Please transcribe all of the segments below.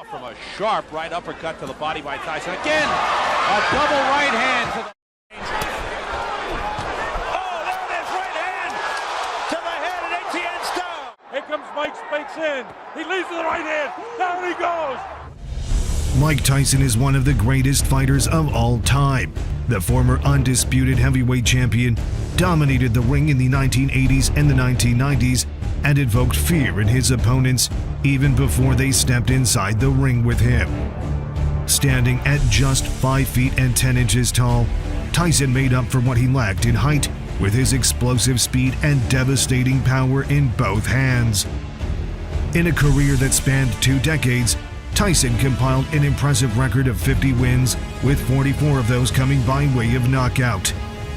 From a sharp right uppercut to the body by Tyson. Again, a double right hand to the... Oh, there it is, right hand to the head, and ATN style. Here comes Mike Spinks in. He leads to the right hand. Down he goes. Mike Tyson is one of the greatest fighters of all time. The former undisputed heavyweight champion dominated the ring in the 1980s and the 1990s and evoked fear in his opponents even before they stepped inside the ring with him. Standing at just 5 feet and 10 inches tall, Tyson made up for what he lacked in height with his explosive speed and devastating power in both hands. In a career that spanned 2 decades, Tyson compiled an impressive record of 50 wins, with 44 of those coming by way of knockout.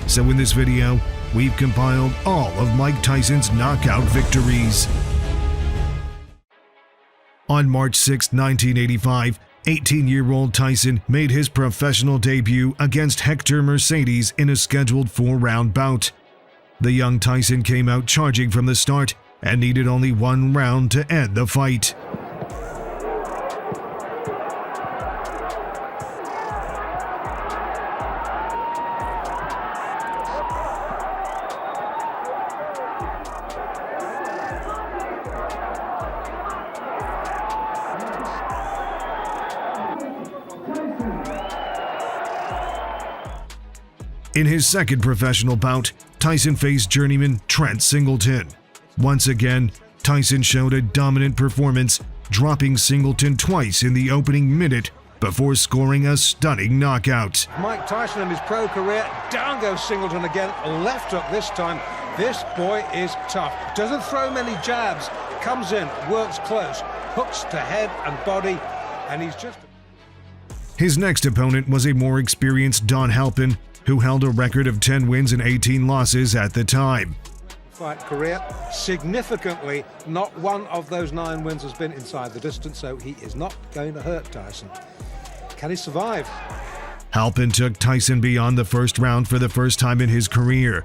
So in this video, we've compiled all of Mike Tyson's knockout victories. On March 6, 1985, 18-year-old Tyson made his professional debut against Hector Mercedes in a scheduled 4-round bout. The young Tyson came out charging from the start and needed only 1 round to end the fight. In his second professional bout, Tyson faced journeyman Trent Singleton. Once again, Tyson showed a dominant performance, dropping Singleton twice in the opening minute before scoring a stunning knockout. Mike Tyson in his pro career, down goes Singleton again, left hook this time. This boy is tough. Doesn't throw many jabs, comes in, works close, hooks to head and body, and he's just... His next opponent was a more experienced Don Halpin, who held a record of 10 wins and 18 losses at the time. Fight career, significantly, not one of those 9 wins has been inside the distance, so he is not going to hurt Tyson. Can he survive? Halpin took Tyson beyond the first round for the first time in his career.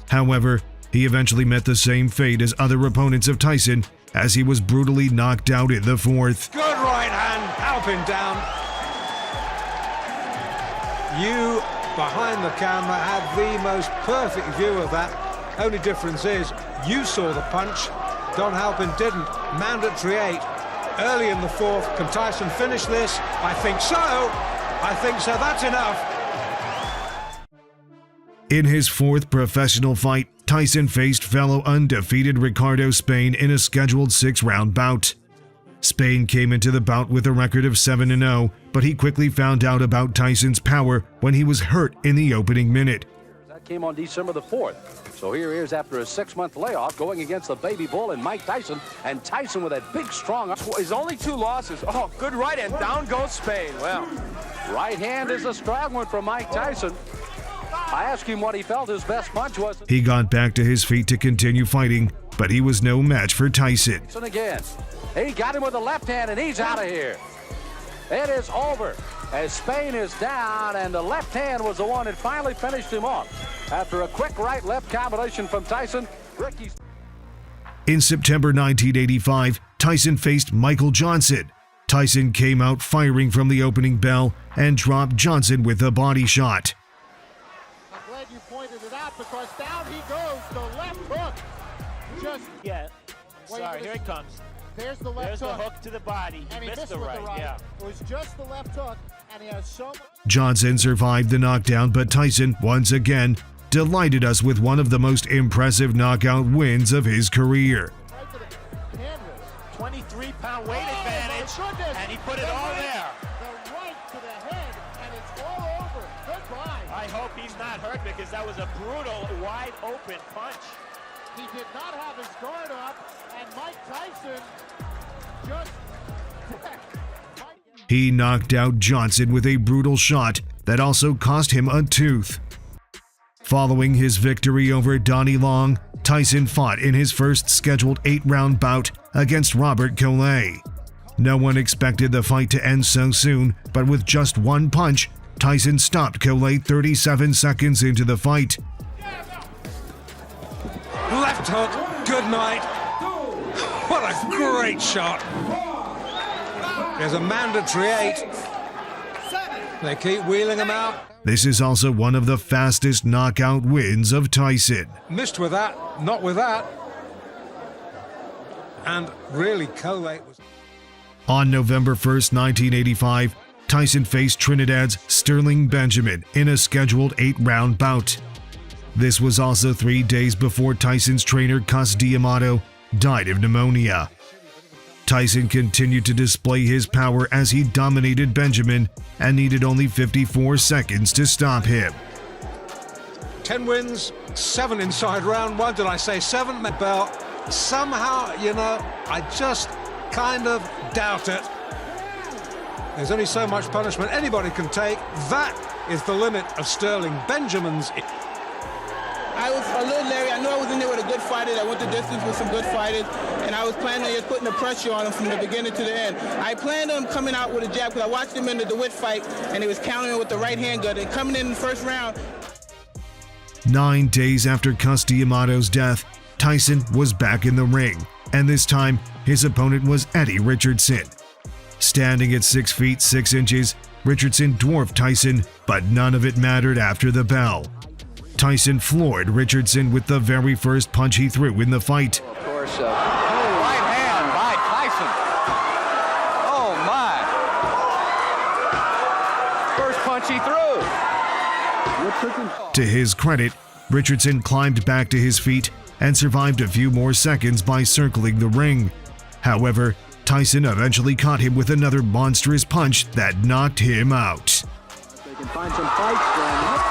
However, he eventually met the same fate as other opponents of Tyson, as he was brutally knocked out in the 4th. Good right hand, Halpin down. You, behind the camera, had the most perfect view of that. Only difference is, you saw the punch, Don Halpin didn't. Mandatory 8, early in the 4th. Can Tyson finish this? I think so. That's enough. In his 4th professional fight, Tyson faced fellow undefeated Ricardo Spain in a scheduled 6-round bout. Spain came into the bout with a record of 7-0, but he quickly found out about Tyson's power when he was hurt in the opening minute. That came on December the 4th. So here he is after a 6-month layoff going against the baby bull and Mike Tyson, and Tyson with that big, strong... His only 2 losses. Oh, good right hand. Down goes Spain. Well, right hand is a strong one for Mike Tyson. I asked him what he felt his best punch was. He got back to his feet to continue fighting, but he was no match for Tyson. Again, he got him with the left hand, and he's out of here. It is over as Spain is down, and the left hand was the one that finally finished him off. After a quick right-left combination from Tyson, Ricky's... In September 1985, Tyson faced Michael Johnson. Tyson came out firing from the opening bell and dropped Johnson with a body shot. I'm glad you pointed it out, because down he goes, the left hook. Sorry, here it comes. There's the left There's hook. The hook to the body. And he missed the with right, the right. yeah. It was just the left hook, and he has so much... Johnson survived the knockdown, but Tyson, once again, delighted us with one of the most impressive knockout wins of his career. Right to the canvas. 23-pound weight advantage, and he put it all there. The right to the head, and it's all over. Goodbye. I hope he's not hurt, because that was a brutal, wide-open punch. He did not have his guard up, and Mike Tyson just... He knocked out Johnson with a brutal shot that also cost him a tooth. Following his victory over Donnie Long, Tyson fought in his first scheduled 8-round bout against Robert Collet. No one expected the fight to end so soon, but with just 1 punch, Tyson stopped Collet 37 seconds into the fight. Left hook, good night. What a great shot. There's a mandatory 8. They keep wheeling him out. This is also one of the fastest knockout wins of Tyson. Missed with that, not with that. And really collate was... On November 1st, 1985, Tyson faced Trinidad's Sterling Benjamin in a scheduled 8-round bout. This was also 3 days before Tyson's trainer Cus D'Amato died of pneumonia. Tyson continued to display his power as he dominated Benjamin and needed only 54 seconds to stop him. 10 wins, 7 inside round 1. Did I say 7? Bell. Somehow, you know, I just kind of doubt it. There's only so much punishment anybody can take. That is the limit of Sterling Benjamin's. I was a little leery. I knew I was in there with a good fighter. I went the distance with some good fighters, and I was planning on just putting the pressure on him from the beginning to the end. I planned on coming out with a jab because I watched him in the DeWitt fight, and he was countering with the right hand guard. And coming in the first round. 9 days after Cus D'Amato's death, Tyson was back in the ring, and this time his opponent was Eddie Richardson. Standing at 6 feet 6 inches, Richardson dwarfed Tyson, but none of it mattered after the bell. Tyson floored Richardson with the very first punch he threw in the fight. Of course, right hand by Tyson. Oh, my. First punch he threw. To his credit, Richardson climbed back to his feet and survived a few more seconds by circling the ring. However, Tyson eventually caught him with another monstrous punch that knocked him out. They can find some fights going.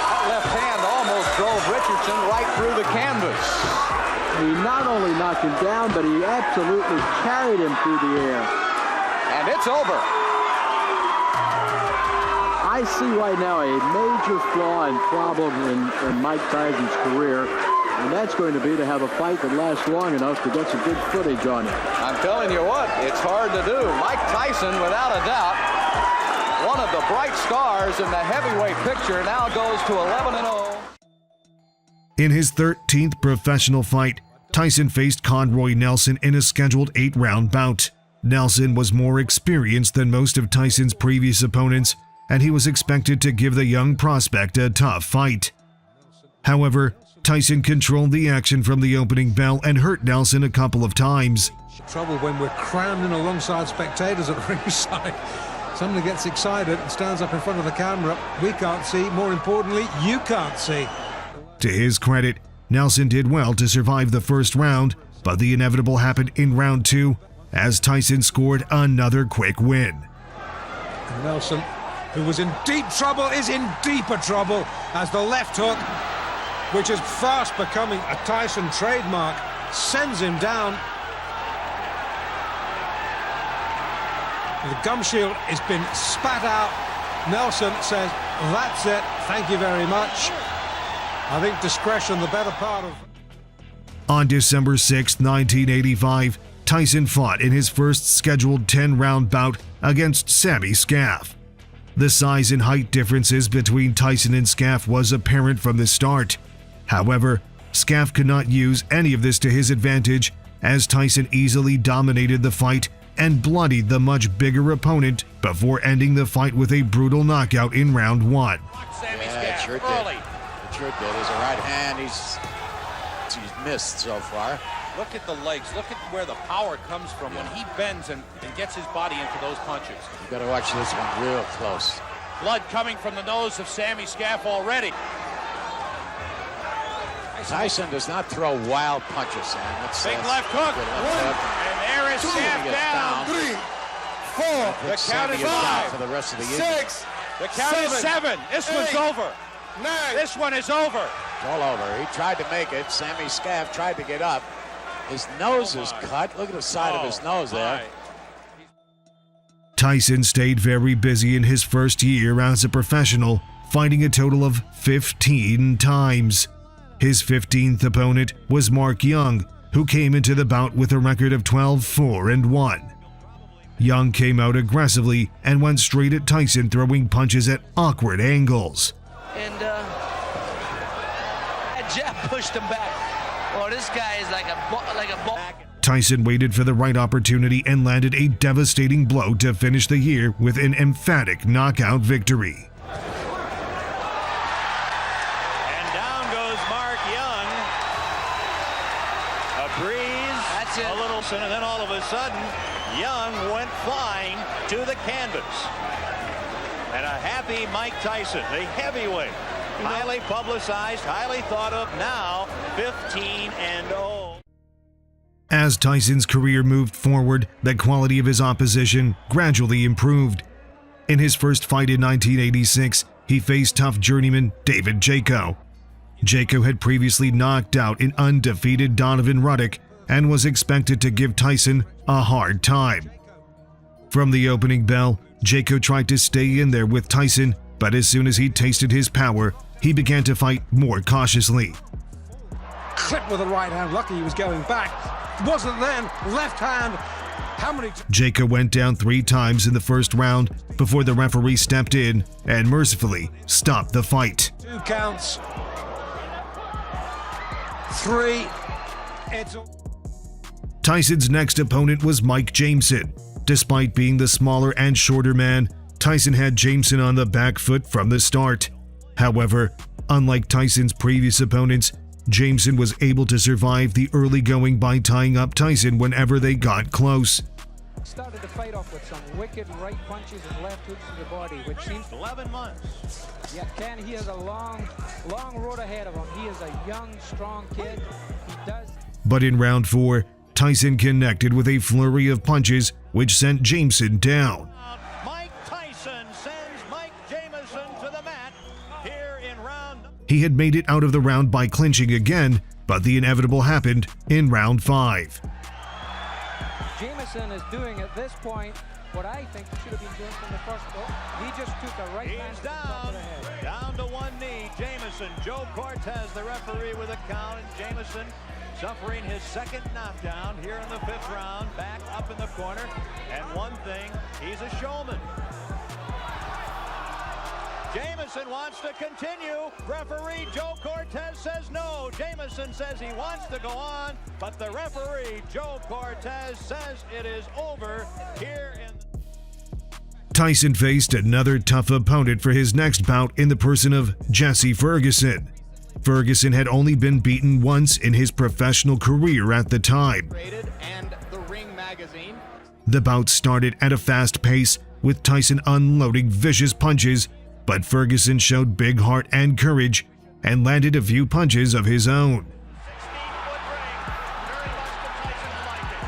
That left hand almost drove Richardson right through the canvas. He not only knocked him down, but he absolutely carried him through the air. And it's over. I see right now a major flaw and problem in Mike Tyson's career, and that's going to be to have a fight that lasts long enough to get some good footage on it. I'm telling you what, it's hard to do. Mike Tyson, without a doubt, one of the bright stars in the heavyweight picture, now goes to 11-0. In his 13th professional fight, Tyson faced Conroy Nelson in a scheduled 8-round bout. Nelson was more experienced than most of Tyson's previous opponents, and he was expected to give the young prospect a tough fight. However, Tyson controlled the action from the opening bell and hurt Nelson a couple of times. Trouble when we're crammed in alongside spectators at ringside. Somebody gets excited and stands up in front of the camera. We can't see. More importantly, you can't see. To his credit, Nelson did well to survive the first round, but the inevitable happened in round 2 as Tyson scored another quick win. And Nelson, who was in deep trouble, is in deeper trouble as the left hook, which is fast becoming a Tyson trademark, sends him down. The gum shield has been spat out. Nelson says, that's it, thank you very much. I think discretion the better part of... On December 6, 1985, Tyson fought in his first scheduled 10-round bout against Sammy Scaff. The size and height differences between Tyson and Scaff was apparent from the start. However, Scaff could not use any of this to his advantage as Tyson easily dominated the fight and bloodied the much bigger opponent before ending the fight with a brutal knockout in round 1. Yeah, sure did. It sure did. His right hand, he's missed so far. Look at the legs. Look at where the power comes from when he bends and gets his body into those punches. You got to watch this one real close. Blood coming from the nose of Sammy Scaff already. Tyson does not throw wild punches, Sam. Big left hook. And there is Scaff down. 3, 4. The count is 5. For the rest of the 6. The count is 7. This one's over. 9. This one is over. It's all over. He tried to make it. Sammy Scaff tried to get up. His nose is cut. Look at the side of his nose there. Tyson stayed very busy in his first year as a professional, fighting a total of 15 times. His 15th opponent was Mark Young, who came into the bout with a record of 12-4-1. Young came out aggressively and went straight at Tyson, throwing punches at awkward angles. And that jab pushed him back. Oh, this guy is like a ball. Tyson waited for the right opportunity and landed a devastating blow to finish the year with an emphatic knockout victory. And down goes Mark Young. A breeze, that's it. A little, and then all of a sudden, Young went flying to the canvas. And a happy Mike Tyson, the heavyweight, highly publicized, highly thought of, now 15-0. As Tyson's career moved forward, the quality of his opposition gradually improved. In his first fight in 1986, he faced tough journeyman David Jaco. Jaco had previously knocked out an undefeated Donovan Ruddock and was expected to give Tyson a hard time. From the opening bell, Jaco tried to stay in there with Tyson, but as soon as he tasted his power, he began to fight more cautiously. Clip with the right hand, lucky he was going back. Wasn't then, left hand. How many? Jaco went down 3 times in the first round before the referee stepped in and mercifully stopped the fight. 2 counts. 3. Tyson's next opponent was Mike Jameson. Despite being the smaller and shorter man, Tyson had Jameson on the back foot from the start. However, unlike Tyson's previous opponents, Jameson was able to survive the early going by tying up Tyson whenever they got close. Started the fight off with some wicked right punches and left hooks to the body, which seems 11 months. Yeah, he has a long road ahead of him. He is a young, strong kid. He does. But in round 4, Tyson connected with a flurry of punches which sent Jameson down. Mike Tyson sends Mike Jameson to the mat here in round. He had made it out of the round by clinching again, but the inevitable happened in round 5. Jameson is doing at this point what I think he should have been doing from the first go. He just took a right hand to the top of the head. Down to one knee, Jameson. Joe Cortez, the referee, with a count, and Jameson suffering his second knockdown here in the 5th round, back up in the corner. And one thing, he's a showman. Jameson wants to continue. Referee Joe Cortez says no. Jameson says he wants to go on, but the referee Joe Cortez says it is over here in. Tyson faced another tough opponent for his next bout in the person of Jesse Ferguson. Ferguson had only been beaten once in his professional career at the time. And the Ring magazine. The bout started at a fast pace, with Tyson unloading vicious punches, but Ferguson showed big heart and courage and landed a few punches of his own. 16-foot ring, very much to Tyson's liking.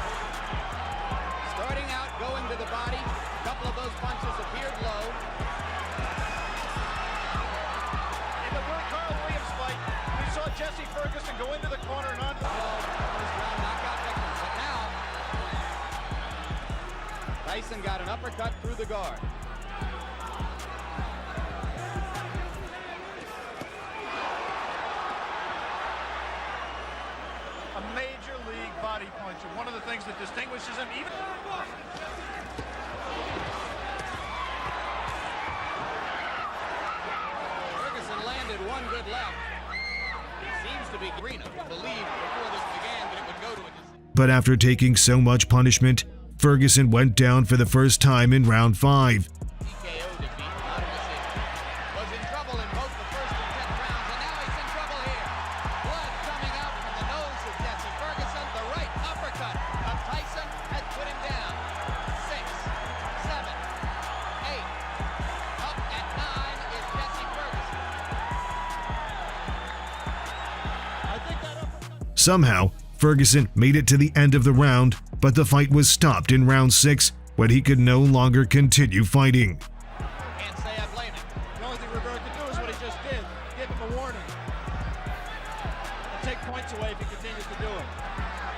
Starting out, going to the body. A couple of those punches appeared low. In the Carl Williams fight, we saw Jesse Ferguson go into the corner and on. Knockout victims, but now Tyson got an uppercut through the guard. A major league body puncher. One of the things that distinguishes him even. Ferguson landed one good left. It seems to be Greenup believed before this began that it would go to a decision. But after taking so much punishment, Ferguson went down for the first time in round 5. Somehow, Ferguson made it to the end of the round, but the fight was stopped in round 6 when he could no longer continue fighting. Can't say I blame him. The only thing Rivera could do is what he just did. Give him a warning. And take points away if he continues to do it.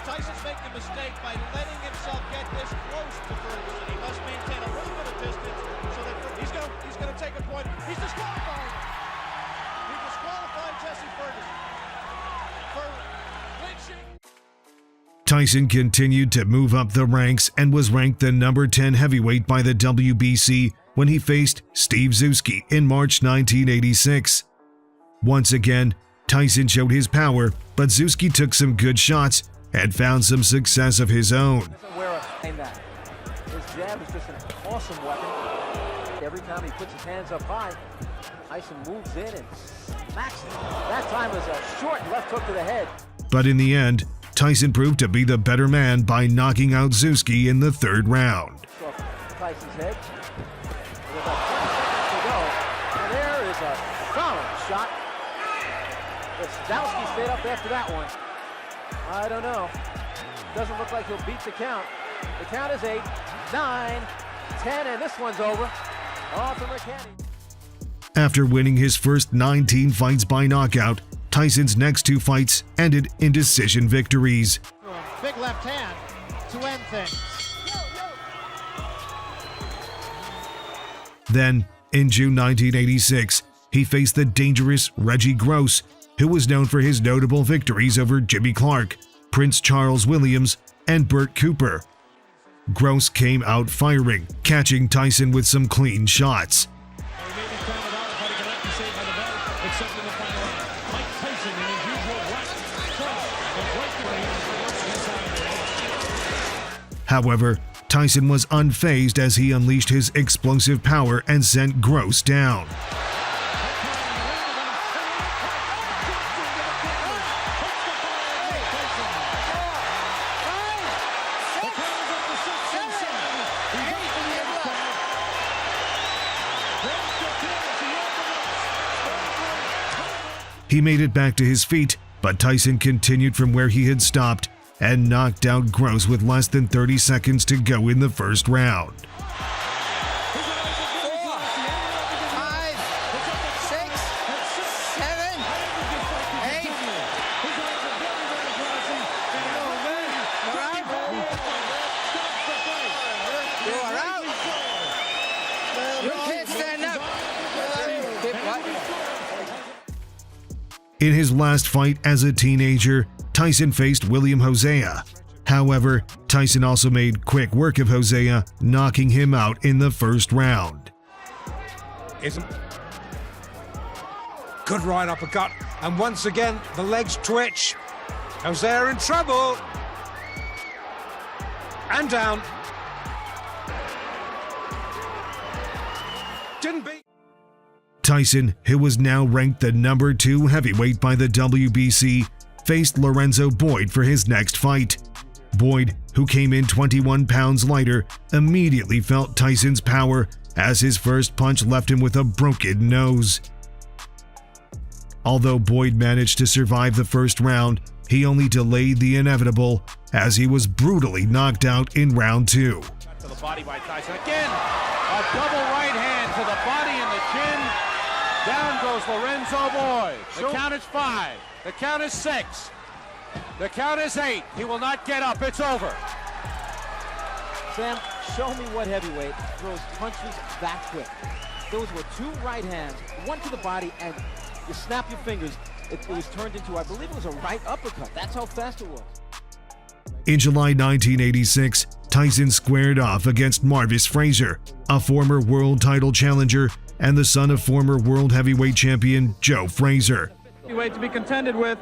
Tyson's making a mistake by letting himself get this close to Ferguson. He must maintain a little bit of distance so that he's going to take a point. He's disqualified. He disqualified Jesse Ferguson for clinching. Tyson continued to move up the ranks and was ranked the number 10 heavyweight by the WBC when he faced Steve Zuski in March 1986. Once again, Tyson showed his power, but Zuski took some good shots and found some success of his own. His jab is just an awesome weapon. Every time he puts his hands up high, Tyson moves in and smacks him. That time was a short left hook to the head. But in the end, Tyson proved to be the better man by knocking out Zuski in the third round. Tyson's head. With about 20 seconds to go. And there is a solid shot. But Sadowski stayed up after that one. I don't know. Doesn't look like he'll beat the count. The count is 8, 9, 10, and this one's over. Off from McCanny. After winning his first 19 fights by knockout, Tyson's next 2 fights ended in decision victories. Big left hand to end things. Then, in June 1986, he faced the dangerous Reggie Gross, who was known for his notable victories over Jimmy Clark, Prince Charles Williams, and Burt Cooper. Gross came out firing, catching Tyson with some clean shots. However, Tyson was unfazed as he unleashed his explosive power and sent Gross down. He made it back to his feet, but Tyson continued from where he had stopped and knocked out Gross with less than 30 seconds to go in the first round. 5, 6, 7, 8. You are out. You can't stand up. In his last fight as a teenager, Tyson faced William Hosea. However, Tyson also made quick work of Hosea, knocking him out in the first round. Good right uppercut, and once again the legs twitch. Hosea in trouble. And down. Didn't beat. Tyson, who was now ranked the number 2 heavyweight by the WBC, faced Lorenzo Boyd for his next fight. Boyd, who came in 21 pounds lighter, immediately felt Tyson's power as his first punch left him with a broken nose. Although Boyd managed to survive the first round, he only delayed the inevitable as he was brutally knocked out in round 2. To the body by Tyson. Again, a double right hand to the body and the chin. Down goes Lorenzo Boyd. The count is 5. The count is 6. The count is 8. He will not get up. It's over. Sam, show me what heavyweight throws punches that quick. Those were 2 right hands, one to the body, and you snap your fingers. It was turned into, I believe it was a right uppercut. That's how fast it was. In July 1986, Tyson squared off against Marvis Frazier, a former world title challenger and the son of former world heavyweight champion Joe Frazier. Heavyweight to be contended with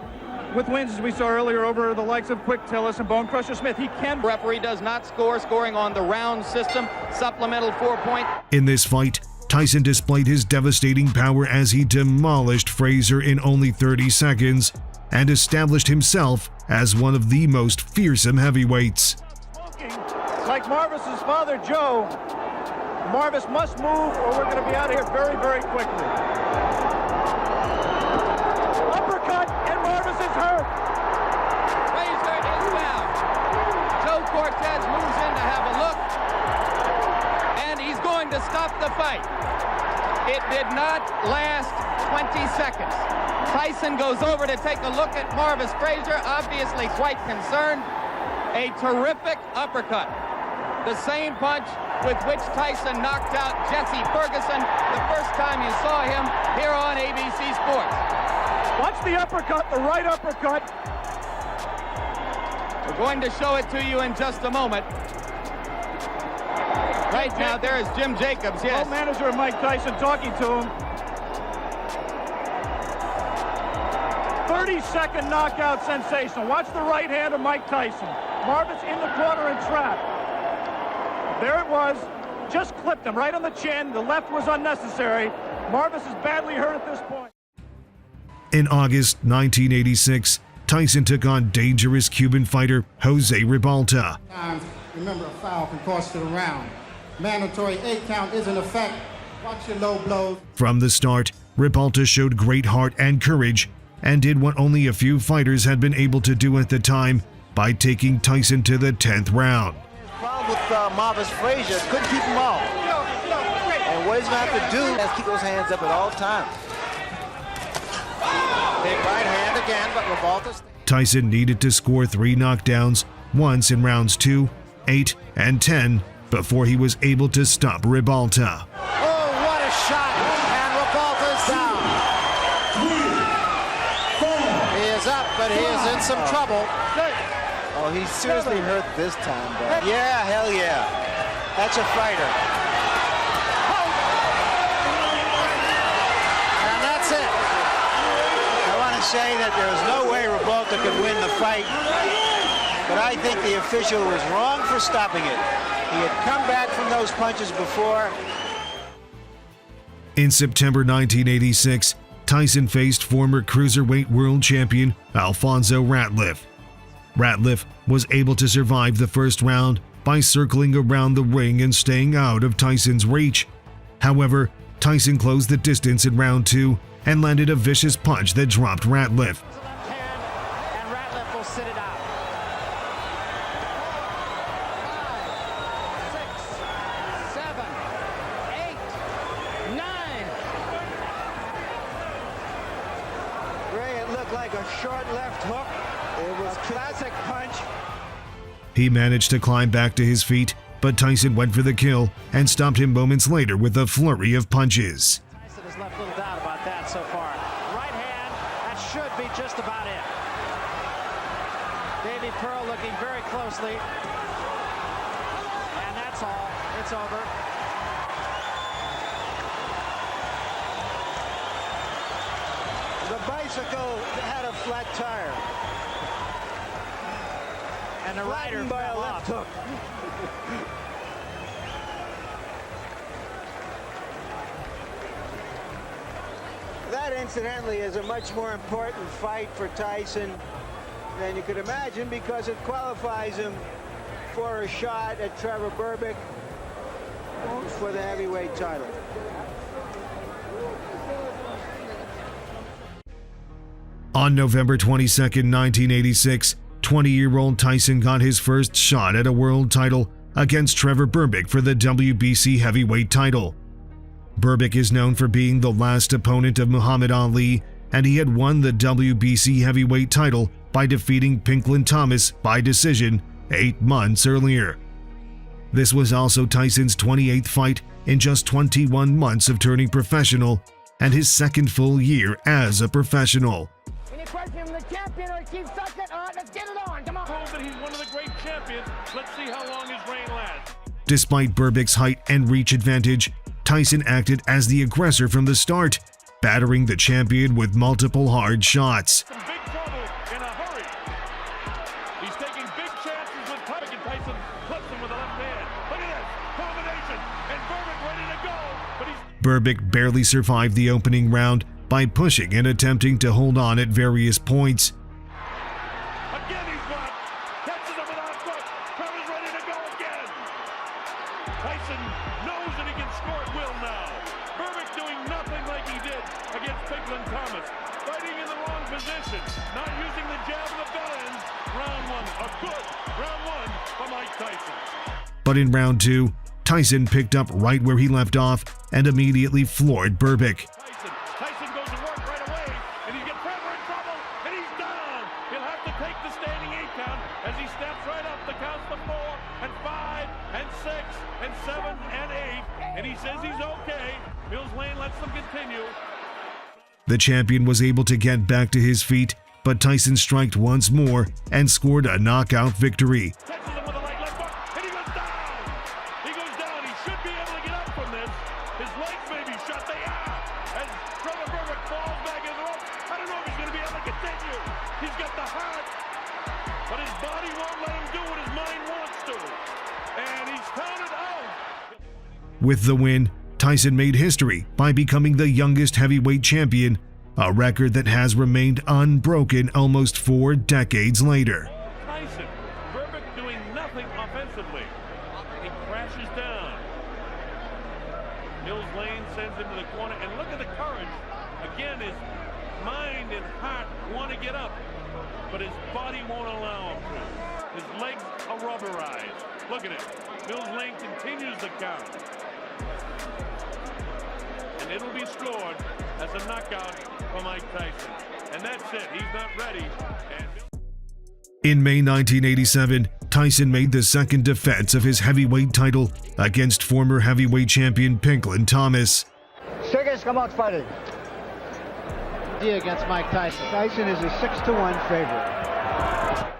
wins as we saw earlier over the likes of Quick Tillis and Bone Crusher Smith. He can. Referee does not score, scoring on the round system. Supplemental 4-point. In this fight, Tyson displayed his devastating power as he demolished Frazier in only 30 seconds and established himself as one of the most fearsome heavyweights. Like Marvis's father, Joe, Marvis must move or we're going to be out of here very, very quickly. Uppercut, and Marvis is hurt. Frazier is down. Joe Cortez moves in to have a look, and he's going to stop the fight. It did not last 20 seconds. Tyson goes over to take a look at Marvis Frazier, obviously quite concerned. A terrific uppercut. The same punch with which Tyson knocked out Jesse Ferguson the first time you saw him here on ABC Sports. Watch the uppercut, the right uppercut. We're going to show it to you in just a moment. Right now, there is Jim Jacobs, yes. Manager of Mike Tyson talking to him. 30 30-second knockout sensation. Watch the right hand of Mike Tyson. Marvis in the corner and trapped. There it was. Just clipped him right on the chin. The left was unnecessary. Marvis is badly hurt at this point. In August 1986, Tyson took on dangerous Cuban fighter Jose Ribalta. Remember, a foul can cost you the round. Mandatory 8 count is in effect. Watch your low blows. From the start, Ribalta showed great heart and courage and did what only a few fighters had been able to do at the time by taking Tyson to the 10th round. Problem with Marvis Frazier, couldn't keep him off. And what he's going to have to do is keep those hands up at all times. Big right hand again, but Ribalta. Tyson needed to score 3 knockdowns, once in rounds 2, 8, and 10, before he was able to stop Ribalta. Oh, what a shot! And Ribalta's down. 3, 4. He is up, but he is in some trouble. Oh, he's seriously hurt this time, though. Yeah, hell yeah. That's a fighter. And that's it. I want to say that there was no way Ribalta could win the fight, but I think the official was wrong for stopping it. He had come back from those punches before. In September 1986, Tyson faced former cruiserweight world champion Alfonso Ratliff. Ratliff was able to survive the first round by circling around the ring and staying out of Tyson's reach. However, Tyson closed the distance in round 2 and landed a vicious punch that dropped Ratliff. And Ratliff will sit it out. 5, 6, 7, 8, 9. Ray, it looked like a short left hook. It was a classic punch. He managed to climb back to his feet, but Tyson went for the kill and stopped him moments later with a flurry of punches. Tyson has left little doubt about that so far. Right hand, that should be just about it. Davey Pearl looking very closely. And that's all. It's over. The bicycle had a flat tire. And the rider by a fell left off. hook. That, incidentally, is a much more important fight for Tyson than you could imagine, because it qualifies him for a shot at Trevor Berbick for the heavyweight title. On November 22, 1986, 20-year-old Tyson got his first shot at a world title against Trevor Berbick for the WBC heavyweight title. Berbick is known for being the last opponent of Muhammad Ali, and he had won the WBC heavyweight title by defeating Pinklin Thomas by decision 8 months earlier. This was also Tyson's 28th fight in just 21 months of turning professional and his second full year as a professional. Any question from the champion, or keep sucking? All right, let's get it on. Come on. Prove that he's one of the great champions. Let's see how long his reign lasts. Despite Berbick's height and reach advantage, Tyson acted as the aggressor from the start, battering the champion with multiple hard shots. Some big trouble in a hurry. He's taking big chances with Tyson, and Tyson clips him with a left hand. Look at this combination, and Berbick ready to go. But Berbick barely survived the opening round by pushing and attempting to hold on at various points. again he's got catches him with a foot. Trevor's ready to go again. Tyson knows that he can score at will now. Berbick doing nothing like he did against Pinklin Thomas. Fighting in the wrong position, not using the jab and the bell ends. Round 1, a good round 1 for Mike Tyson. But in round 2, Tyson picked up right where he left off and immediately floored Berbick. Tyson goes to work right away, and he's got Trevor in trouble, and he's down. He'll have to take the standing 8 count as he steps right up the counts to 4 and 5 and 6 and 7 and 8, and he says he's okay. Mills Lane lets them continue. The champion was able to get back to his feet, but Tyson striked once more and scored a knockout victory. Catches him with a left hook, and he goes down. He goes down. He should be able to get up from this. His legs may be shut. They are. As Trevor Berbick falls back in the rope. I don't know if he's going to be able to continue. you, he's got the heart, but his body won't let him do what his mind wants to. And he's counted out. With the win, Tyson made history by becoming the youngest heavyweight champion, a record that has remained unbroken almost 4 decades later. Tyson, Berbick doing nothing offensively. He crashes down. Mills Lane sends him to the corner, and look at the courage. Again, his mind and heart want to get up, but his body won't allow him to. His legs are rubberized. Look at it. Mills Lane continues the count. And it'll be scored as a knockout for Mike Tyson. And that's it. He's not ready. In May 1987, Tyson made the second defense of his heavyweight title against former heavyweight champion Pinklin Thomas. Second come out fighting. Against Mike Tyson. Tyson is a 6-1 favorite.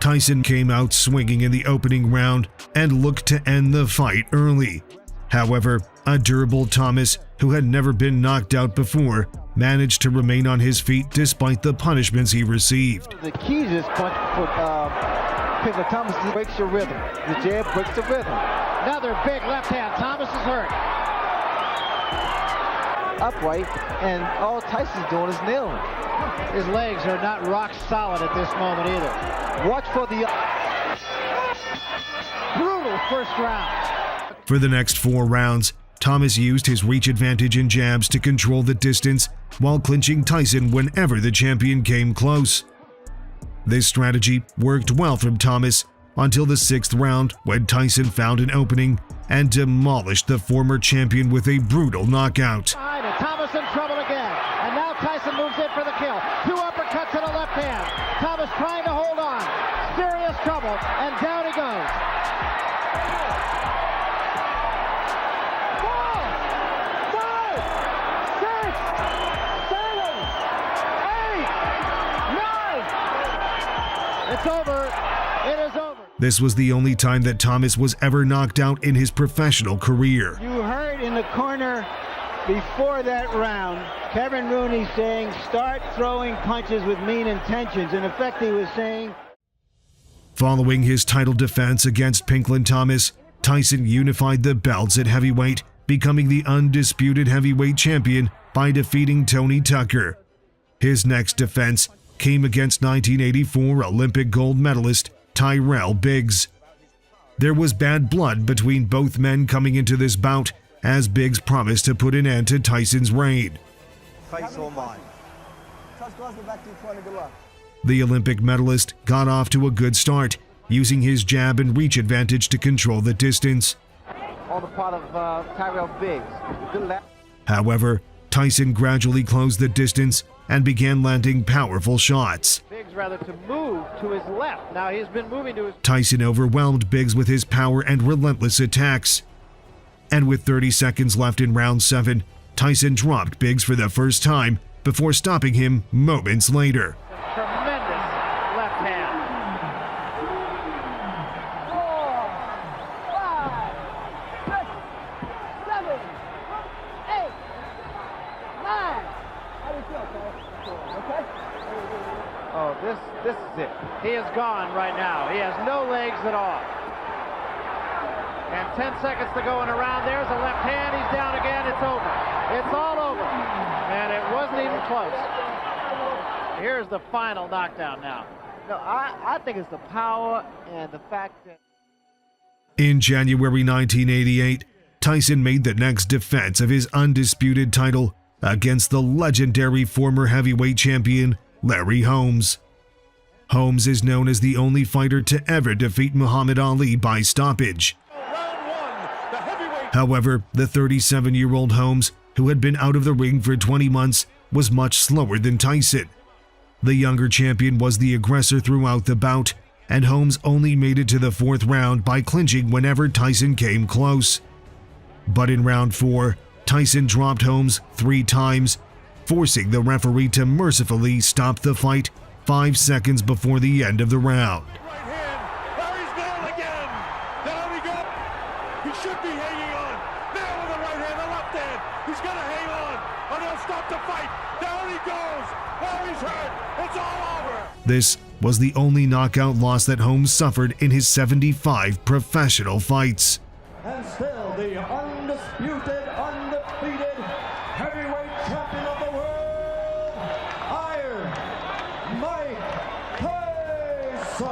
Tyson came out swinging in the opening round and looked to end the fight early. However, a durable Thomas, who had never been knocked out before, managed to remain on his feet despite the punishments he received. The key to this punch for Pinklin Thomas breaks your rhythm. The jab breaks the rhythm. Another big left hand. Thomas is hurt. Upright, and all Tyson's doing is nailing. His legs are not rock solid at this moment either. Watch for the brutal first round. For the next 4 rounds, Thomas used his reach advantage and jabs to control the distance while clinching Tyson whenever the champion came close. This strategy worked well from Thomas until the 6th round, when Tyson found an opening and demolished the former champion with a brutal knockout. Thomas in trouble again, and now Tyson moves in for the kill. 2 uppercuts and a left hand. Thomas trying to hold on. Serious trouble, and down he goes. 4, 5, 6, 7, 8, 9. It's over. It is over. This was the only time that Thomas was ever knocked out in his professional career. You heard in the corner before that round, Kevin Rooney saying, start throwing punches with mean intentions. In effect, he was saying... Following his title defense against Pinklin Thomas, Tyson unified the belts at heavyweight, becoming the undisputed heavyweight champion by defeating Tony Tucker. His next defense came against 1984 Olympic gold medalist Tyrell Biggs. There was bad blood between both men coming into this bout, as Biggs promised to put an end to Tyson's reign. The Olympic medalist got off to a good start, using his jab and reach advantage to control the distance. On the part of Tyrell Biggs. Good lap. However, Tyson gradually closed the distance and began landing powerful shots. Biggs rather to move to his left. Now he's been moving to his... Tyson overwhelmed Biggs with his power and relentless attacks. And with 30 seconds left in round 7, Tyson dropped Biggs for the first time before stopping him moments later. Tremendous left hand. 4, 5, 6, 7, 8, 9. How do you feel, okay? Oh, this is it. He is gone right now. He has no legs at all. And 10 seconds to go in a round. There's a left hand. He's down again. It's over. It's all over. And it wasn't even close. Here's the final knockdown now. No, I think it's the power and the fact that... In January 1988, Tyson made the next defense of his undisputed title against the legendary former heavyweight champion, Larry Holmes. Holmes is known as the only fighter to ever defeat Muhammad Ali by stoppage. However, the 37-year-old Holmes, who had been out of the ring for 20 months, was much slower than Tyson. The younger champion was the aggressor throughout the bout, and Holmes only made it to the 4th round by clinching whenever Tyson came close. But in round 4, Tyson dropped Holmes 3 times, forcing the referee to mercifully stop the fight 5 seconds before the end of the round. Right hand. Larry's nailed again. Down he goes. He should be hanging on. Nail with the right hand, the left hand. He's going to hang on, or they'll stop the fight. Down he goes. Now he's hurt. It's all over. This was the only knockout loss that Holmes suffered in his 75 professional fights. And still the undisputed, undefeated heavyweight champion of the world, Iron Mike Tyson.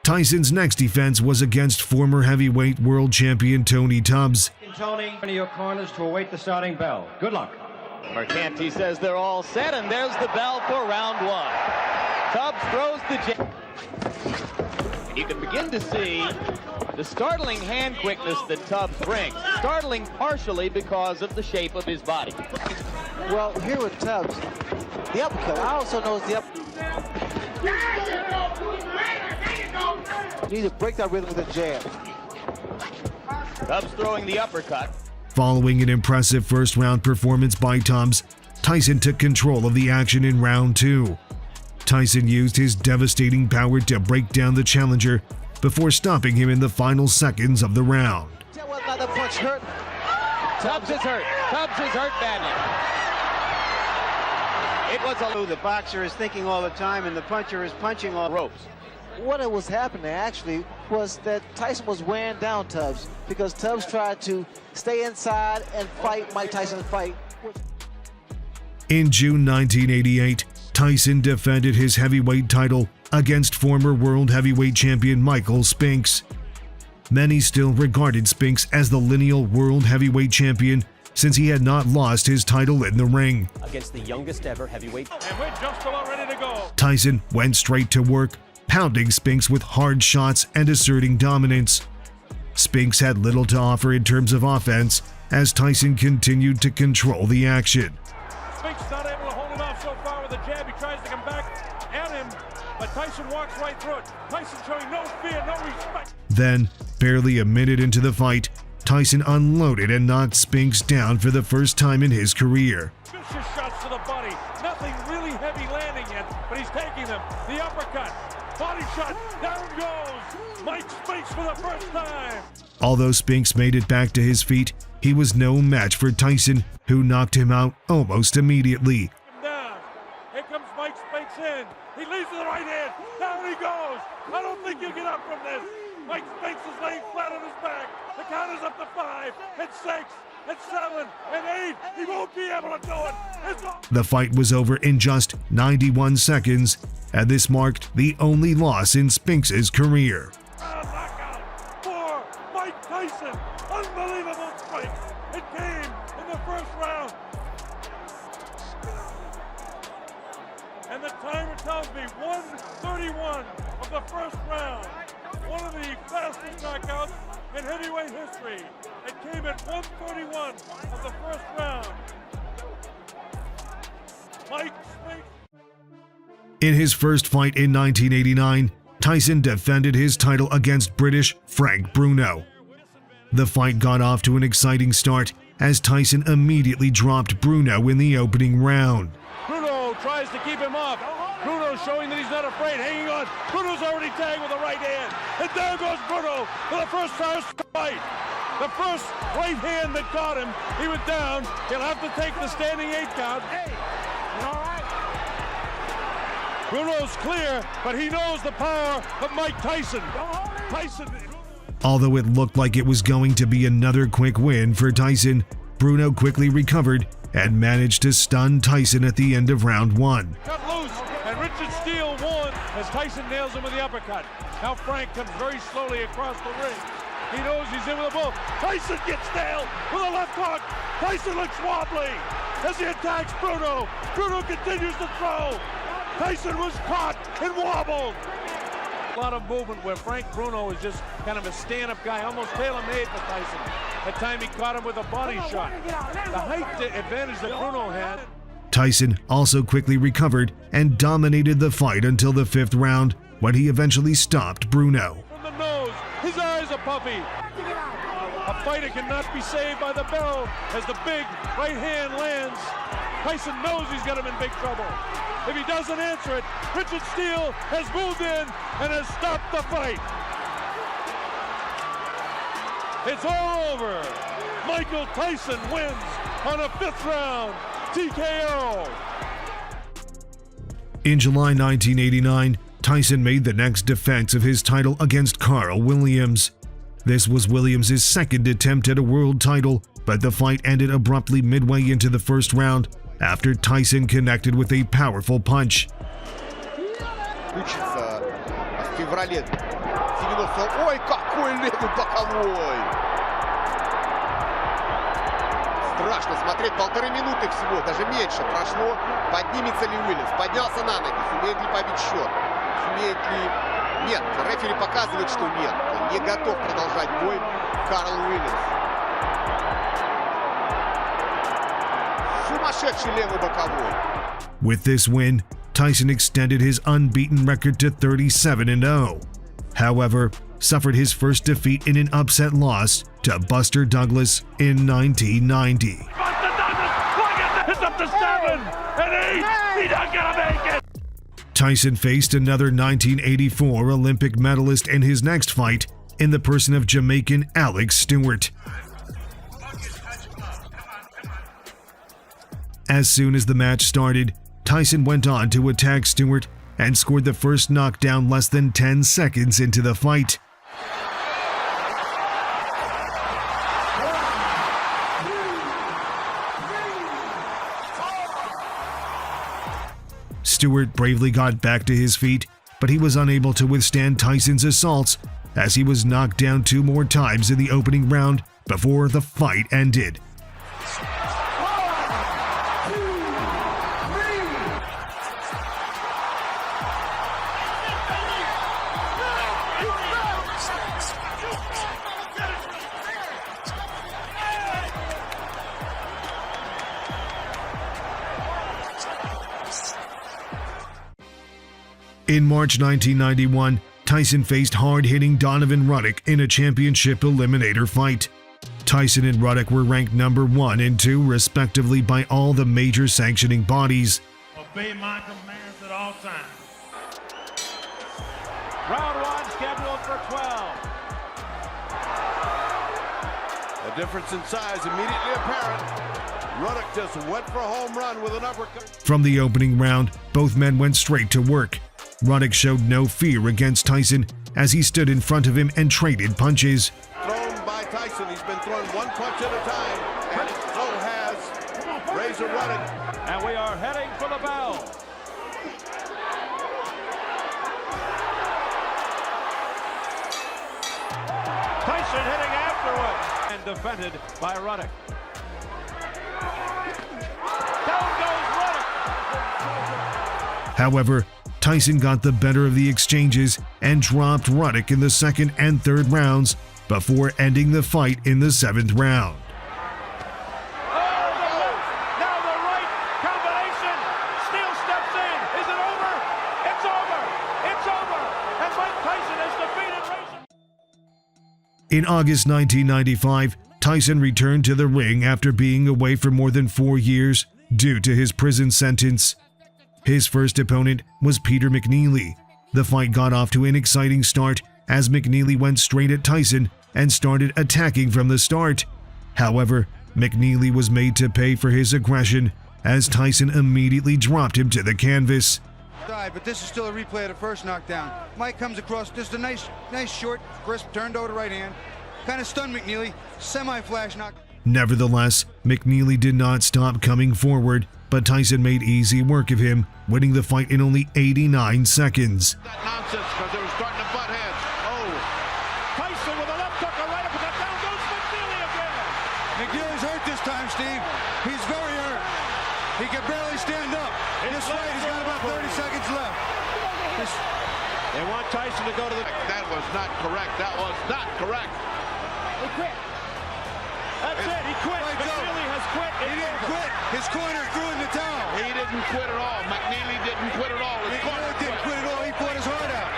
Tyson's next defense was against former heavyweight world champion Tony Tubbs. Tony, one of your corners to await the starting bell. Good luck. Mercanti says they're all set, and there's the bell for round one. Tubbs throws the jab. You can begin to see the startling hand quickness that Tubbs brings. Startling partially because of the shape of his body. Well, here with Tubbs, the uppercut. I also know the you need to break that rhythm with a jab. Tubbs throwing the uppercut. Following an impressive first-round performance by Tubbs, Tyson took control of the action in round two. Tyson used his devastating power to break down the challenger before stopping him in the final seconds of the round. That punch hurt. Tubbs is hurt. Tubbs is hurt badly. It was the boxer is thinking all the time, and the puncher is punching all ropes. What was happening actually was that Tyson was wearing down Tubbs because Tubbs tried to stay inside and fight Mike Tyson's fight. In June 1988, Tyson defended his heavyweight title against former world heavyweight champion Michael Spinks. Many still regarded Spinks as the lineal world heavyweight champion since he had not lost his title in the ring. Against the youngest ever heavyweight. And we're just about ready to go. Tyson went straight to work, pounding Spinks with hard shots and asserting dominance. Spinks had little to offer in terms of offense as Tyson continued to control the action. Spinks not able to hold him off so far with a jab. He tries to come back at him, but Tyson walks right through it. Tyson showing no fear, no respect. Then, barely a minute into the fight, Tyson unloaded and knocked Spinks down for the first time in his career. Vicious shots to the body. Nothing really heavy landing yet, but he's taking them. The uppercut. Body shot, down goes Mike Spinks for the first time. Although Spinks made it back to his feet, he was no match for Tyson, who knocked him out almost immediately. Down. Here comes Mike Spinks in. He leads with the right hand. Down he goes. I don't think he'll get up from this. Mike Spinks is laying flat on his back. The count is up to 5 and 6 and 7 and 8. He won't be able to do it. The fight was over in just 91 seconds, and this marked the only loss in Spinks' career. Knockout for Mike Tyson. Unbelievable fight. It came in the first round. And the timer tells me 1:31 of the first round. One of the fastest knockouts in heavyweight history. It came at 1:31 of the first round. Mike Spinks. In his first fight in 1989, Tyson defended his title against British Frank Bruno. The fight got off to an exciting start as Tyson immediately dropped Bruno in the opening round. Bruno tries to keep him off. Bruno showing that he's not afraid, hanging on. Bruno's already tagged with the right hand. And down goes Bruno for the first time in the fight. The first right hand that got him, he was down. He'll have to take the standing 8 count. Hey, you all right? Bruno's clear, but he knows the power of Mike Tyson. Tyson. Although it looked like it was going to be another quick win for Tyson, Bruno quickly recovered and managed to stun Tyson at the end of round 1. Cut loose, and Richard Steele won as Tyson nails him with the uppercut. Now Frank comes very slowly across the ring. He knows he's in with a bull. Tyson gets nailed with a left hook. Tyson looks wobbly as he attacks Bruno. Bruno continues to throw. Tyson was caught and wobbled. A lot of movement where Frank Bruno is just kind of a stand-up guy, almost tailor-made for Tyson. At time he caught him with a body shot. The height advantage that Bruno had. Tyson also quickly recovered and dominated the fight until the 5th round, when he eventually stopped Bruno. From the nose, his eyes are puffy. A fighter cannot be saved by the bell as the big right hand lands. Tyson knows he's got him in big trouble. If he doesn't answer it, Richard Steele has moved in and has stopped the fight. It's all over. Michael Tyson wins on a 5th round TKO. In July 1989, Tyson made the next defense of his title against Carl Williams. This was Williams' second attempt at a world title, but the fight ended abruptly midway into the first round after Tyson connected with a powerful punch. Включится в феврале 90-го. Ой, какой левый боковой! Страшно смотреть, 1,5 минуты всего, даже меньше прошло. Поднимется ли Уильямс? Поднялся на ноги. Сумеет ли побить счет? Сумеет ли... Нет, рефери показывает, что нет. Не готов продолжать бой Карл Уильямс. Сумасшедший левый боковой. With this win, Tyson extended his unbeaten record to 37-0. However, suffered his first defeat in an upset loss to Buster Douglas in 1990. Buster Douglas, look at this, it's up to 7 and 8. He's not gonna make it. Tyson faced another 1984 Olympic medalist in his next fight in the person of Jamaican Alex Stewart. As soon as the match started, Tyson went on to attack Stewart and scored the first knockdown less than 10 seconds into the fight. Stewart bravely got back to his feet, but he was unable to withstand Tyson's assaults as he was knocked down 2 more times in the opening round before the fight ended. In March 1991, Tyson faced hard-hitting Donovan Ruddock in a championship eliminator fight. Tyson and Ruddock were ranked number 1 and 2 respectively by all the major sanctioning bodies. Obey my commands at all times. Round 1 scheduled for 12. The difference in size immediately apparent. Ruddock just went for a home run with an uppercut. From the opening round, both men went straight to work. Ruddock showed no fear against Tyson as he stood in front of him and traded punches. Thrown by Tyson. He's been throwing one punch at a time, and so has Razor Ruddock. And we are heading for the bell. Tyson hitting afterwards and defended by Ruddock. Down goes Ruddock. However, Tyson got the better of the exchanges and dropped Ruddock in the 2nd and 3rd rounds before ending the fight in the 7th round. Now the right combination. Steele steps in. Is it over? It's over. It's over. And Mike Tyson has defeated Razor. In August 1995, Tyson returned to the ring after being away for more than 4 years due to his prison sentence. His first opponent was Peter McNeely. The fight got off to an exciting start as McNeely went straight at Tyson and started attacking from the start. However, McNeely was made to pay for his aggression as Tyson immediately dropped him to the canvas. But this is still a replay of the first knockdown. Mike comes across, just a nice short, crisp, turned over right hand. Kind of stunned McNeely, semi-flash knock. Nevertheless, McNeely did not stop coming forward, but Tyson made easy work of him, winning the fight in only 89 seconds. That nonsense because they were starting to butt heads. Oh. Tyson with a left hook, a right uppercut. Down goes McNeely again. McNeely's hurt this time, Steve. He's very hurt. He can barely stand up. This fight has got about 30 seconds left. They want Tyson to go to the... That was not correct. That was not correct. He quit. That's it. He quit. McNeely has quit. He didn't quit. His corner threw in the towel. He didn't quit at all. McNeely didn't quit at all. McNeely didn't quit at all. He fought his heart out.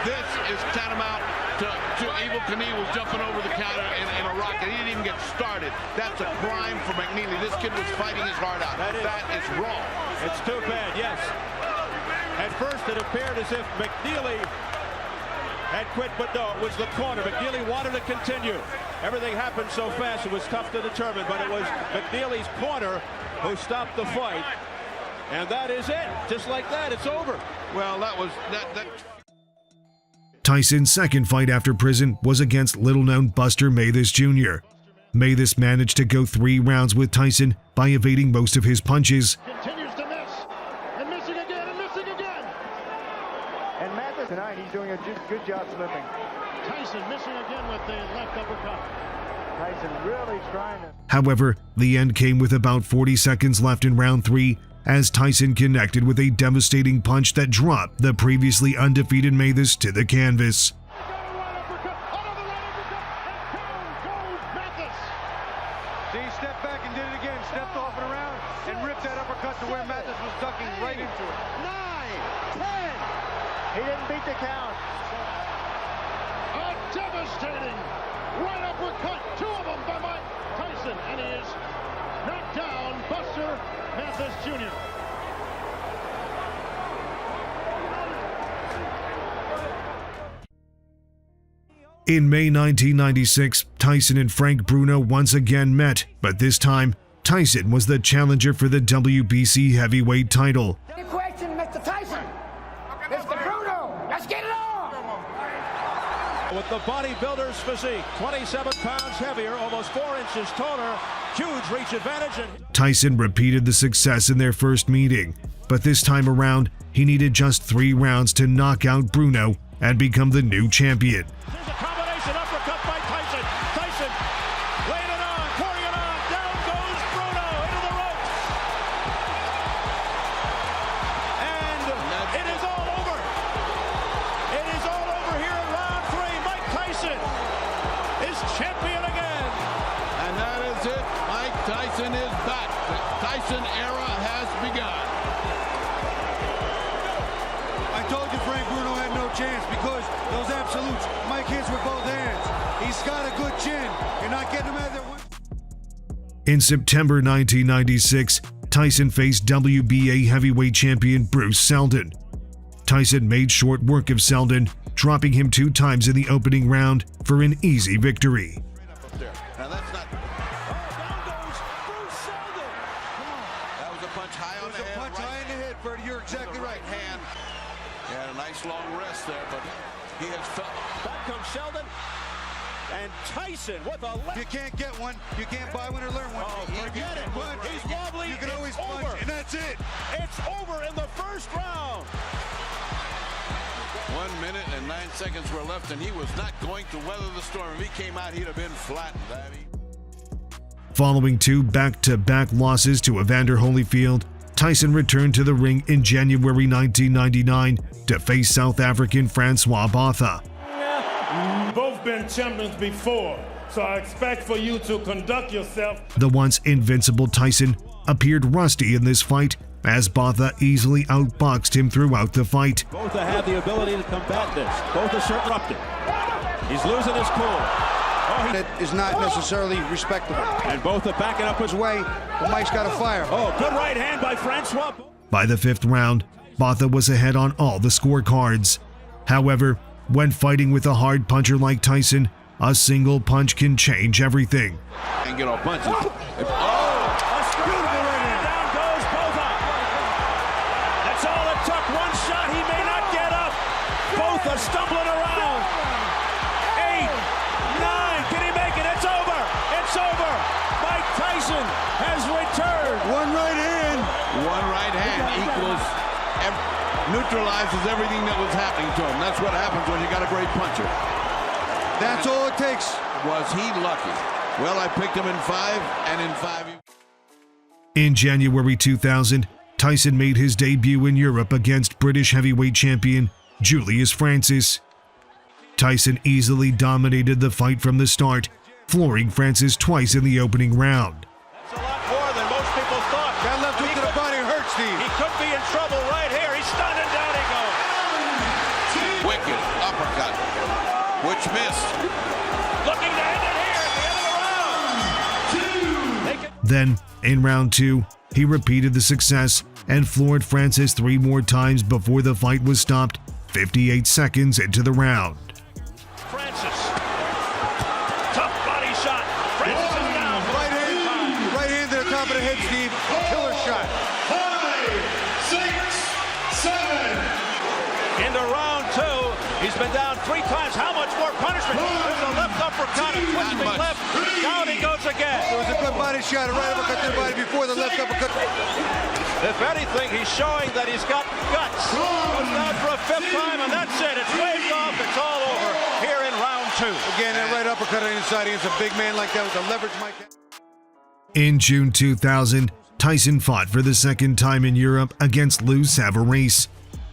This is tantamount to Evel Knievel jumping over the counter in a rocket. He didn't even get started. That's a crime for McNeely. This kid was fighting his heart out. That is wrong. It's too bad, yes. At first, it appeared as if McNeely had quit, but no, it was the corner. McNeely wanted to continue. Everything happened so fast, it was tough to determine, but it was McNeely's corner who stopped the fight. And that is it. Just like that, it's over. Well, that was that. Tyson's second fight after prison was against little-known Buster Mathis Jr. Mathis managed to go 3 rounds with Tyson by evading most of his punches. Continues to miss, and missing again, and missing again. And Mathis tonight, he's doing a good job slipping. Tyson missing again with the left uppercut. Tyson really trying to... However, the end came with about 40 seconds left in round 3 as Tyson connected with a devastating punch that dropped the previously undefeated Mathis to the canvas. See, he stepped back and did it again. Stepped off and around and ripped that uppercut to where Mathis was ducking right into it. 9, 10. He didn't beat the count. A devastating right uppercut, 2 of them by Mike Tyson, and he is knocked down Buster Mathis Jr. In May 1996, Tyson and Frank Bruno once again met, but this time, Tyson was the challenger for the WBC heavyweight title. Any question, Mr. Tyson? Mr. Bruno, let's get it on! With the bodybuilder's physique, 27 pounds heavier, almost 4 inches taller, huge reach advantage. And Tyson repeated the success in their first meeting, but this time around, he needed just 3 rounds to knock out Bruno and become the new champion. There's a combination uppercut by Tyson. Tyson laying it on, pouring it on. Down goes Bruno into the ropes. And it is all over. It is all over here in round 3. Mike Tyson is champion again. And that is it. Mike Tyson is back. The Tyson era has begun. I told you Frank Bruno had no chance because those absolutes. Mike hits with both hands. He's got a good chin. You're not getting him out of there. In September 1996, Tyson faced WBA heavyweight champion Bruce Seldon. Tyson made short work of Seldon, dropping him 2 times in the opening round for an easy victory. Now that's not. Down goes Bruce Seldon. Come on. That was a punch high on the head. Punch high in the head, Freddie. You're exactly right. Hand. He had a nice long rest there, but he has felt. Back comes Sheldon. And Tyson with a left. You can't get one. You can't buy one or learn one. Oh, forget it. Punch. He's wobbly. You can It's always over. punch, and that's it. It's over in the first round. 1 minute and 9 seconds were left, and he was not going to weather the storm. If he came out, he'd have been flattened. Following 2 back-to-back losses to Evander Holyfield, Tyson returned to the ring in January 1999 to face South African Francois Botha. Both been champions before, so I expect for you to conduct yourself. The once invincible Tyson appeared rusty in this fight as Botha easily outboxed him throughout the fight. Both have the ability to combat this. Both are disrupted. He's losing his cool. That is not necessarily respectable. And both are backing up his way. But Mike's got to fire. Oh, good right hand by Francois. By the 5th round, Botha was ahead on all the scorecards. However, when fighting with a hard puncher like Tyson, a single punch can change everything. And get off punches. Beautiful right hand. Down goes Botha. That's all it took. One shot. He may not get up. Botha stumbling around. 8, 9. Can he make it? It's over. It's over. Mike Tyson has returned. One right hand. One right hand equals, neutralizes everything that was happening to him. That's what happens when you got a great puncher. That's all it takes. Was he lucky? Well, I picked him in 5, and in 5. In January 2000, Tyson made his debut in Europe against British heavyweight champion Julius Francis. Tyson easily dominated the fight from the start, flooring Francis twice in the opening round. That's a lot more than most people thought. That left hook to the body hurts, Steve. He could be in trouble right here. He's stunned and down he goes. Wicked uppercut, which missed. Looking to end it here at the end of the round. Then, in round 2, he repeated the success and floored Francis 3 more times before the fight was stopped 58 seconds into the round. shot. 5, 6, 7. Into round 2. He's been down 3 times. How much more punishment? There's a left uppercut, a twisting left. Down he goes again. It was a good body shot, a right uppercut to the body before the left uppercut. If anything, he's showing that he's got guts. Goes down for a 5th time, and that's it. It's waved off. It's all over here in round 2. Again, that right uppercut on the inside against a big man like that with a leverage mic. In June 2000, Tyson fought for the second time in Europe against Lou Savarese.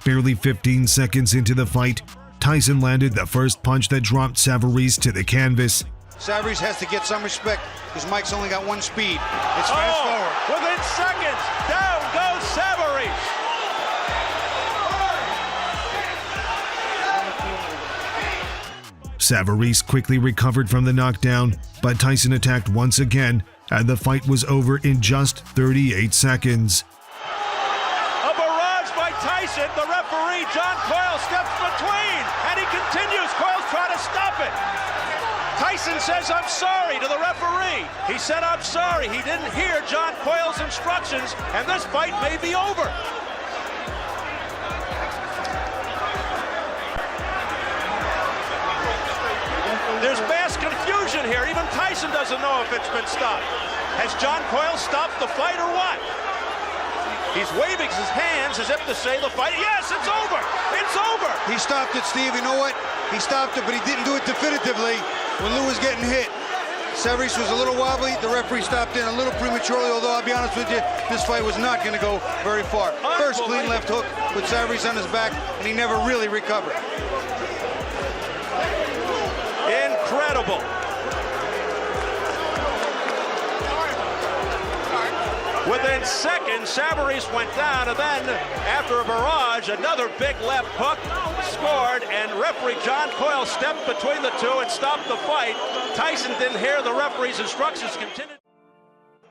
Barely 15 seconds into the fight, Tyson landed the first punch that dropped Savarese to the canvas. Savarese has to get some respect because Mike's only got one speed. It's fast forward. Within seconds, down goes Savarese. Savarese quickly recovered from the knockdown, but Tyson attacked once again, and the fight was over in just 38 seconds. A barrage by Tyson. The referee, John Coyle, steps between, and he continues. Coyle's trying to stop it. Tyson says, "I'm sorry" to the referee. He said, "I'm sorry." He didn't hear John Coyle's instructions, and this fight may be over. There's mass confusion here. Even Tyson doesn't know if it's been stopped. Has John Coyle stopped the fight or what? He's waving his hands as if to say the fight. Yes, it's over. It's over. He stopped it, Steve. You know what? He stopped it, but he didn't do it definitively when Lou was getting hit. Savarese was a little wobbly. The referee stopped in a little prematurely, although I'll be honest with you, this fight was not going to go very far. First clean left hook with Savarese on his back, and he never really recovered. Incredible. Within seconds, Savarese went down, and then after a barrage, another big left hook scored, and referee John Coyle stepped between the two and stopped the fight. Tyson didn't hear the referee's instructions. Continued.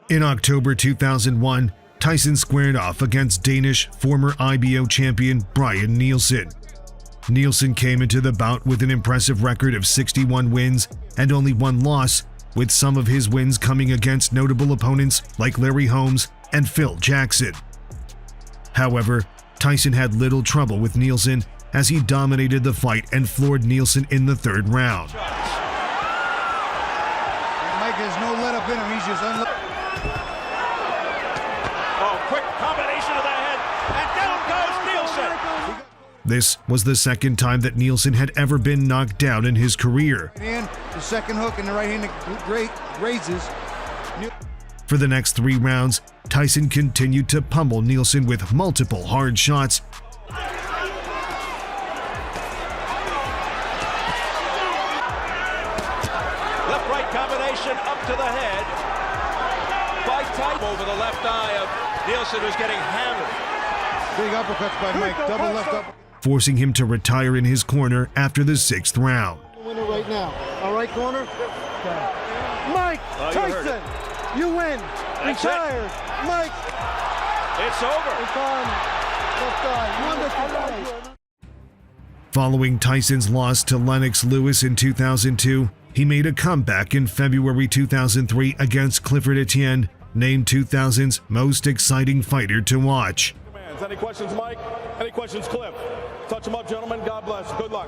In October 2001, Tyson squared off against Danish former IBO champion Brian Nielsen. Nielsen came into the bout with an impressive record of 61 wins and only 1 loss, with some of his wins coming against notable opponents like Larry Holmes and Phil Jackson. However, Tyson had little trouble with Nielsen as he dominated the fight and floored Nielsen in the 3rd round. Mike has no let up in him. He's just quick combination of the head, and down goes Nielsen. This was the second time that Nielsen had ever been knocked down in his career. And the second hook and the right hand raises. For the next 3 rounds, Tyson continued to pummel Nielsen with multiple hard shots. Left-right combination up to the head by Tyson over the left eye of Nielsen, who's getting hammered. Big uppercuts by Mike, double left up. Forcing him to retire in his corner after the 6th round. Winner right now. All right, corner. Mike Tyson, you win. Retired. Mike. It's over. It's on. Left eye. Wonderful fight. Following Tyson's loss to Lennox Lewis in 2002, he made a comeback in February 2003 against Clifford Etienne, named 2000's most exciting fighter to watch. Any questions, Mike? Any questions, Cliff? Touch them up, gentlemen. God bless. Good luck.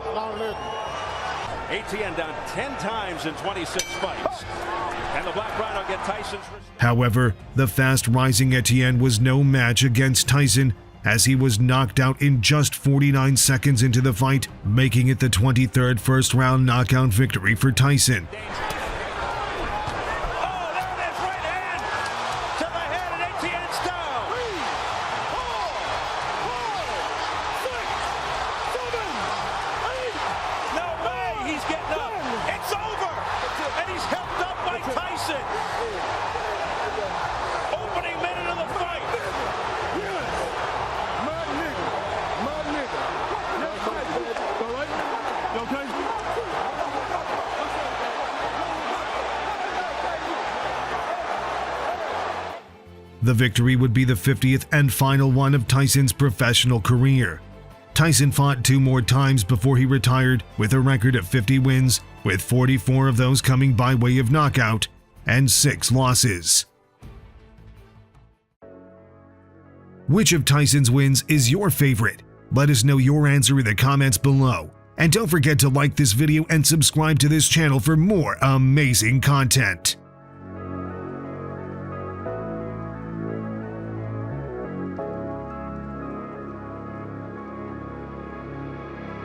Etienne down 10 times in 26 fights. And the Black Rhino get Tyson's. However, the fast-rising Etienne was no match against Tyson, as he was knocked out in just 49 seconds into the fight, making it the 23rd first-round knockout victory for Tyson. The victory would be the 50th and final one of Tyson's professional career. Tyson fought 2 more times before he retired with a record of 50 wins, with 44 of those coming by way of knockout and 6 losses. Which of Tyson's wins is your favorite? Let us know your answer in the comments below. And don't forget to like this video and subscribe to this channel for more amazing content.